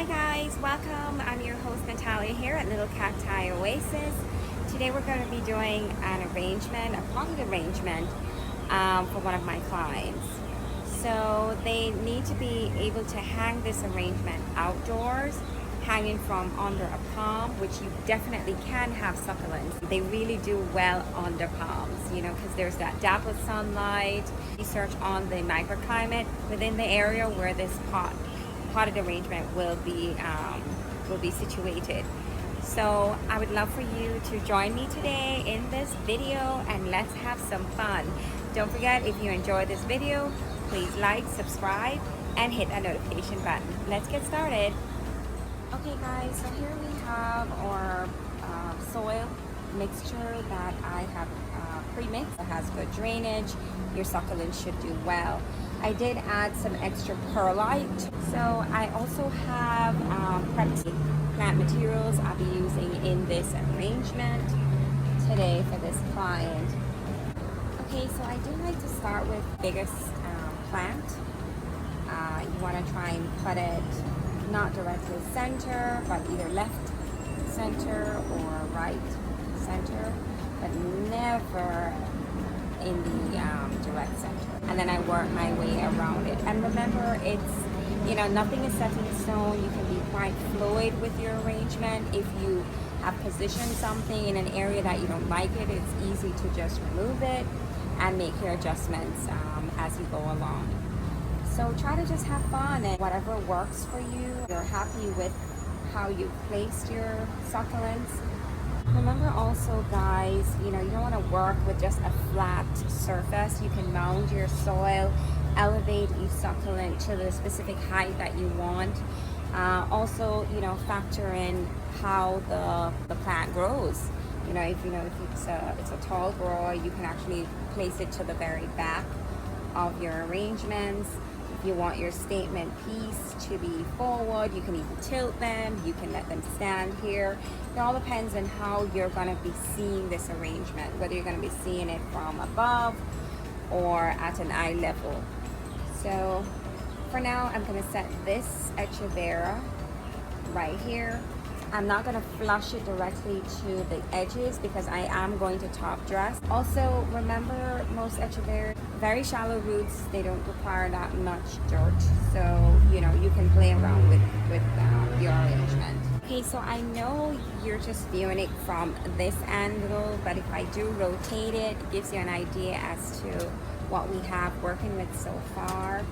Hi guys, welcome. I'm your host Natalia here at Little Cacti Oasis. Today we're going to be doing an arrangement, a pocket arrangement for one of my clients. So they need to be able to hang this arrangement outdoors, hanging from under a palm, which you definitely can have succulents. They really do well under palms, you know, because there's that dappled sunlight. Research on the microclimate within the area where this potted arrangement will be situated. So I would love for you to join me today in this video and let's have some fun. Don't forget, if you enjoy this video, please like, subscribe, and hit that notification button. Let's get started. Okay guys, so here we have our soil mixture that I have pre-mixed. It has good drainage. Your succulents should do well. I did add some extra perlite. So I also have plant materials I'll be using in this arrangement today for this client. Okay, so I do like to start with the biggest plant. You want to try and put it not directly center, but either left center or right center, but never in the direct center. And then I work my way around it. And remember, it's, you know, nothing is set in stone. You can be quite fluid with your arrangement. If you have positioned something in an area that you don't like it, it's easy to just remove it and make your adjustments as you go along. So try to just have fun and whatever works for you. You're happy with how you placed your succulents. Remember also guys, you know, you don't want to work with just a flat surface. You can mound your soil, elevate each succulent to the specific height that you want. Also, you know, factor in how the plant grows. You know, if it's a tall grower, you can actually place it to the very back of your arrangements. If you want your statement piece to be forward, you can even tilt them. You can let them stand here. It all depends on how you're going to be seeing this arrangement, whether you're going to be seeing it from above or at an eye level. So for now, I'm going to set this echeveria right here. I'm not going to flush it directly to the edges because I am going to top dress. Also, remember, most echeveria, very shallow roots, they don't require that much dirt. So, you know, you can play around with your arrangement. Okay, so I know you're just viewing it from this angle, but if I do rotate it, it gives you an idea as to what we have working with so far.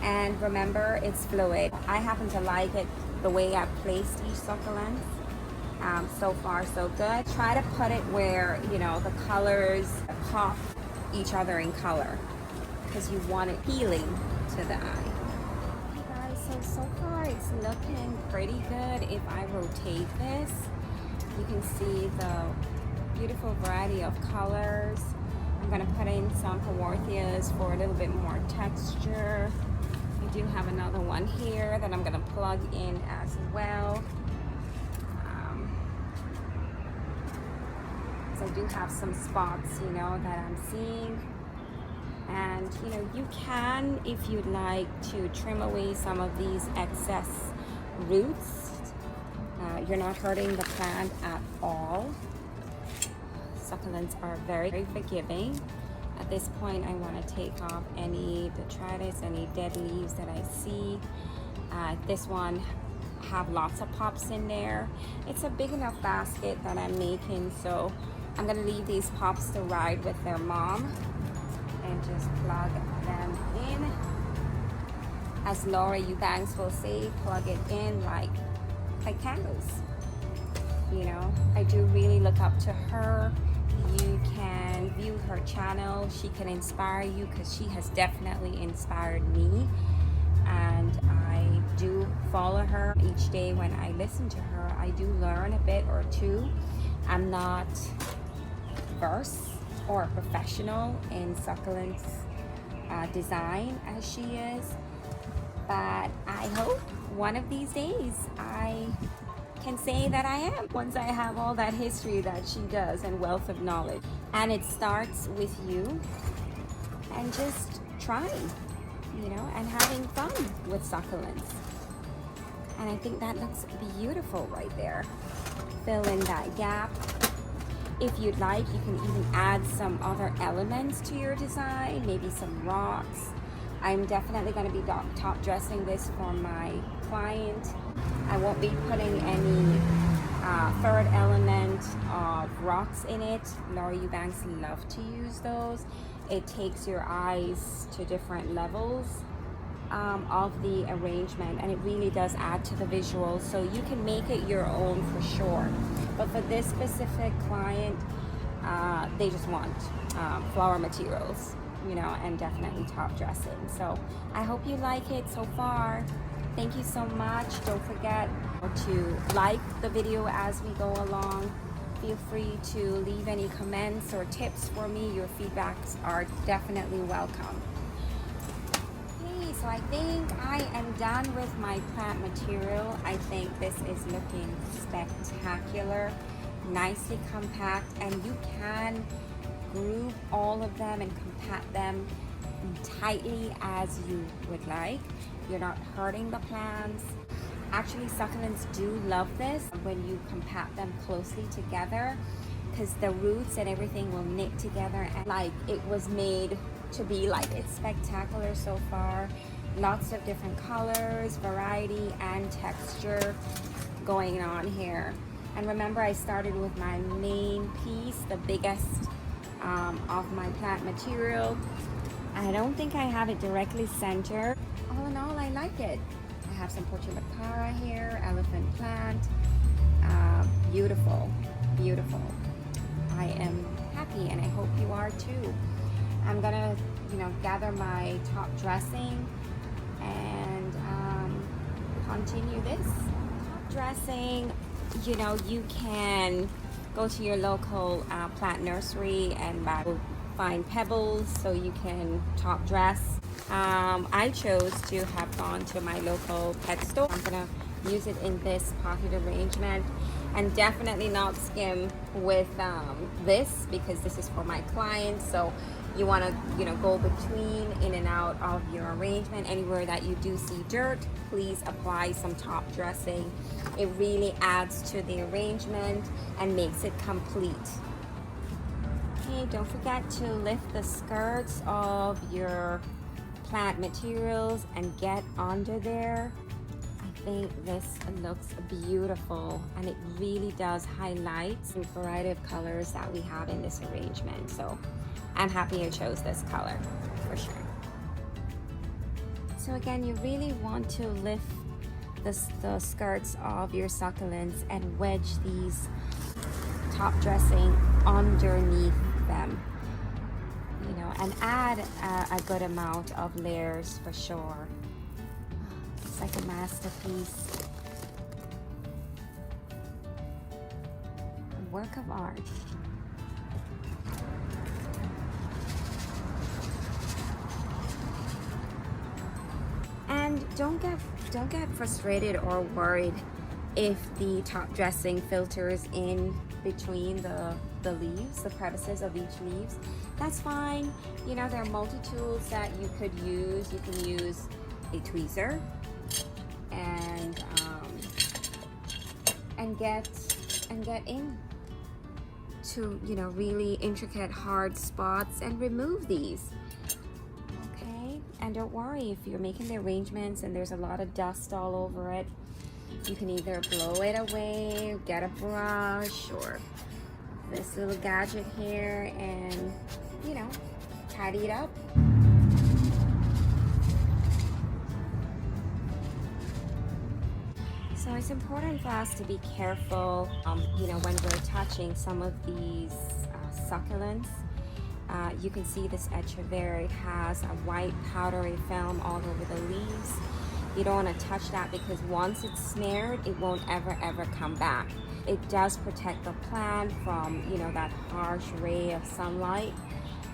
And remember, it's fluid. I happen to like it the way I placed each succulent. So far so good. Try to put it where, you know, the colors pop each other in color because you want it appealing to the eye. Okay guys, so far it's looking pretty good. If I rotate this, you can see the beautiful variety of colors. I'm going to put in some Haworthias for a little bit more texture. I do have another one here that I'm going to plug in as well. So I do have some spots, you know, that I'm seeing. And, you know, you can, if you'd like, to trim away some of these excess roots. You're not hurting the plant at all. Succulents are very, very forgiving. At this point, I want to take off any detritus, any dead leaves that I see. This one have lots of pops in there. It's a big enough basket that I'm making, so I'm going to leave these pops to ride with their mom and just plug them in. As Laura Eubanks will say, plug it in like candles. You know, I do really look up to her. You can view her channel. She can inspire you because she has definitely inspired me. And I do follow her each day. When I listen to her, I do learn a bit or two. I'm not versed or a professional in succulents design as she is. But I hope one of these days I can say that I am, once I have all that history that she does and wealth of knowledge. And it starts with you and just trying, you know, and having fun with succulents. And I think that looks beautiful right there. Fill in that gap. If you'd like, you can even add some other elements to your design, maybe some rocks. I'm definitely going to be top dressing this for my client. I won't be putting any third element of rocks in it. Laura Eubanks love to use those. It takes your eyes to different levels of the arrangement, and it really does add to the visual, so you can make it your own for sure. But for this specific client, they just want flower materials, you know, and definitely top dressing. So I hope you like it so far. Thank you so much. Don't forget to like the video as we go along. Feel free to leave any comments or tips for me. Your feedbacks are definitely welcome. Okay, so I think I am done with my plant material. I think this is looking spectacular, nicely compact, and you can group all of them and compact them tightly as you would like. You're not hurting the plants. Actually, succulents do love this when you compact them closely together, because the roots and everything will knit together, and like it was made to be like. It's spectacular so far. Lots of different colors, variety, and texture going on here. And remember, I started with my main piece, the biggest of my plant material. I don't think I have it directly centered. All in all, I like it. I have some portulacara here, elephant plant. Beautiful, beautiful. I am happy, and I hope you are too. I'm gonna, you know, gather my top dressing and continue this. Top dressing, you know, you can go to your local plant nursery and find pebbles so you can top dress. I chose to have gone to my local pet store. I'm gonna use it in this pocket arrangement, and definitely not skim with this, because this is for my clients. So you want to, you know, go between in and out of your arrangement. Anywhere that you do see dirt, please apply some top dressing. It really adds to the arrangement and makes it complete. Okay, don't forget to lift the skirts of your plant materials and get under there. I think this looks beautiful, and it really does highlight the variety of colors that we have in this arrangement. So I'm happy I chose this color for sure. So again, you really want to lift the skirts of your succulents and wedge these top dressing underneath them, you know, and add a good amount of layers for sure. It's like a masterpiece, a work of art. And don't get frustrated or worried if the top dressing filters in between the leaves, the crevices of each leaves. That's fine. You know, there are multi-tools that you could use. You can use a tweezer and get in to, you know, really intricate hard spots and remove these. Okay, and don't worry if you're making the arrangements and there's a lot of dust all over it. You can either blow it away, get a brush, or this little gadget here, and, you know, tidy it up. So it's important for us to be careful, you know, when we're touching some of these succulents. You can see this etcher there. It has a white powdery film all over the leaves. You don't want to touch that, because once it's snared, it won't ever come back. It does protect the plant from, you know, that harsh ray of sunlight.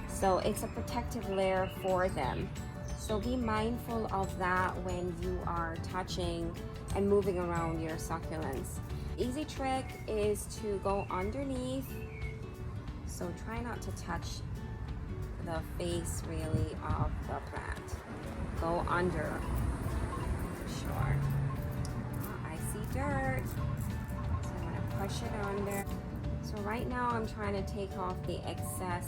So it's a protective layer for them. So be mindful of that when you are touching and moving around your succulents. Easy trick is to go underneath. So try not to touch the face really of the plant. Go under. Sure. push it under. So right now I'm trying to take off the excess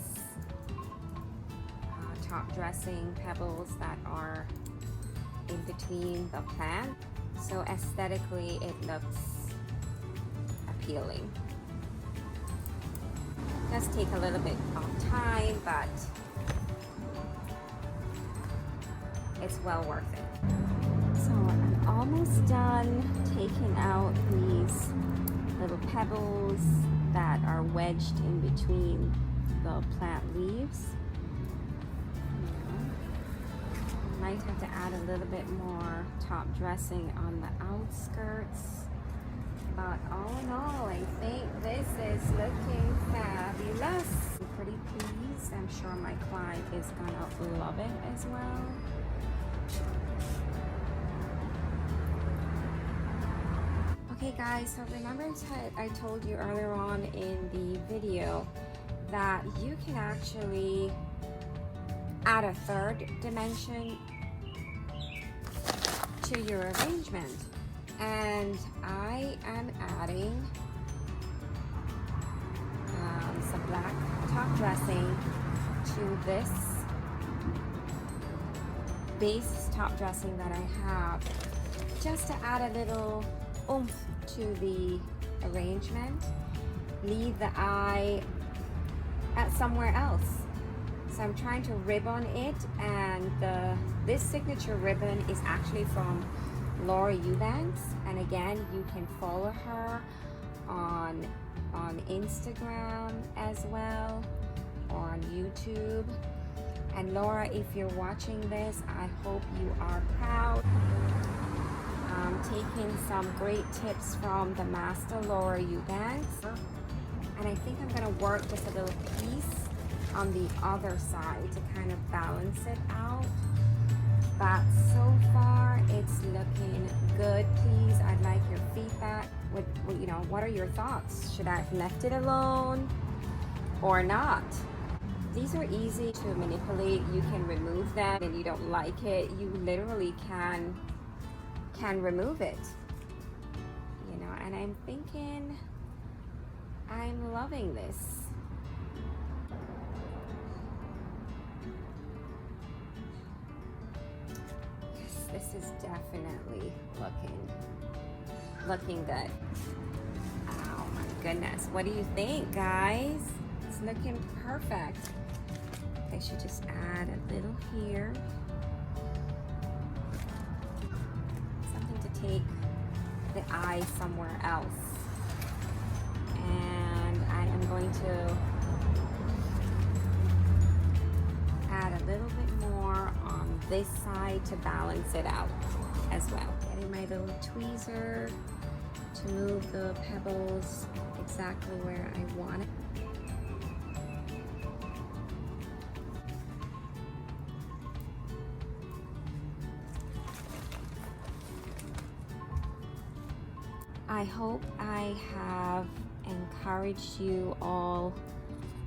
top dressing pebbles that are in between the plant, so aesthetically it looks appealing. It does take a little bit of time, but it's well worth it. So I'm almost done taking out these little pebbles that are wedged in between the plant leaves. Might have to add a little bit more top dressing on the outskirts, but all in all, I think this is looking fabulous. I'm pretty pleased. I'm sure my client is gonna love it as well. Okay guys, so remember I told you earlier on in the video that you can actually add a third dimension to your arrangement, and I am adding some black top dressing to this base top dressing that I have, just to add a little oomph to the arrangement, leave the eye at somewhere else. So I'm trying to ribbon it, and this signature ribbon is actually from Laura Eubanks, and again you can follow her on Instagram as well, or on YouTube. And Laura, if you're watching this, I hope you are proud. Taking some great tips from the master Laura Eubanks, and I think I'm going to work just a little piece on the other side to kind of balance it out. But so far it's looking good. Please, I'd like your feedback. What are your thoughts? Should I have left it alone or not? These are easy to manipulate. You can remove them, and you don't like it, you literally can remove it, and I'm thinking I'm loving this. Yes, this is definitely looking good. Oh my goodness, what do you think, guys? It's looking perfect. I should just add a little here, something to take the eye somewhere else. And I am going to add a little bit more on this side to balance it out as well. Getting my little tweezer to move the pebbles exactly where I want it. I hope I have encouraged you all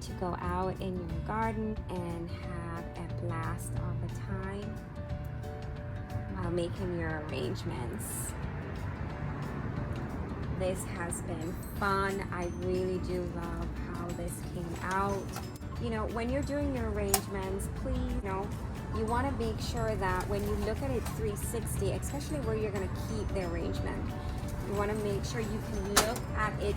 to go out in your garden and have a blast of a time while making your arrangements. This has been fun. I really do love how this came out. When you're doing your arrangements, please, you want to make sure that when you look at it 360, especially where you're going to keep the arrangement, you want to make sure you can look at it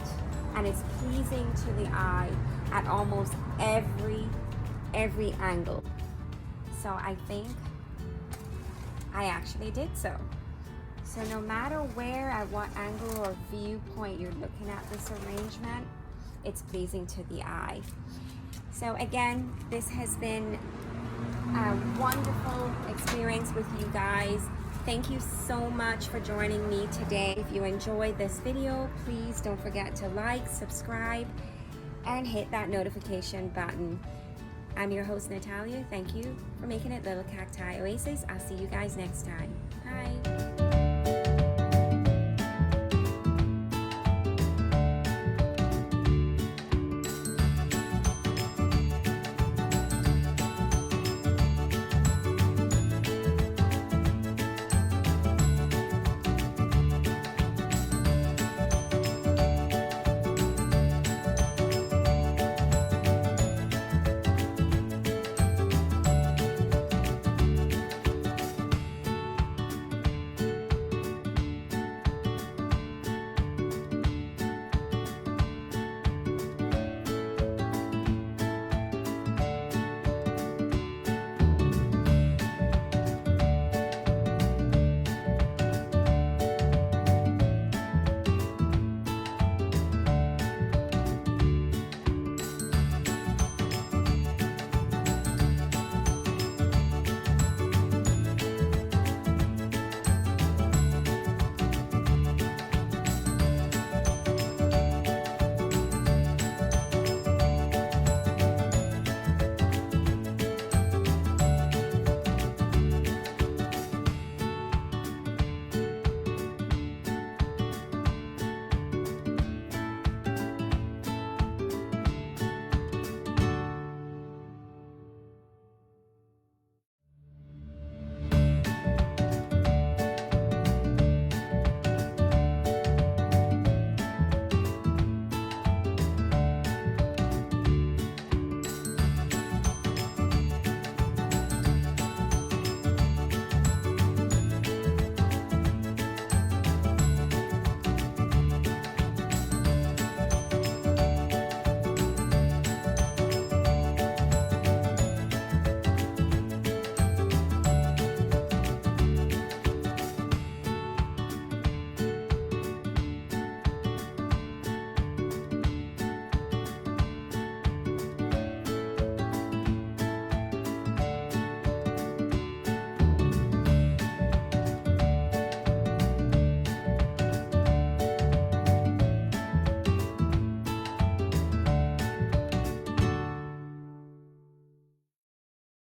and it's pleasing to the eye at almost every angle. So I think I actually did so. So no matter where, at what angle or viewpoint you're looking at this arrangement, it's pleasing to the eye. So again, this has been a wonderful experience with you guys. Thank you so much for joining me today. If you enjoyed this video, please don't forget to like, subscribe, and hit that notification button. I'm your host, Natalia. Thank you for making it Little Cacti Oasis. I'll see you guys next time. Bye.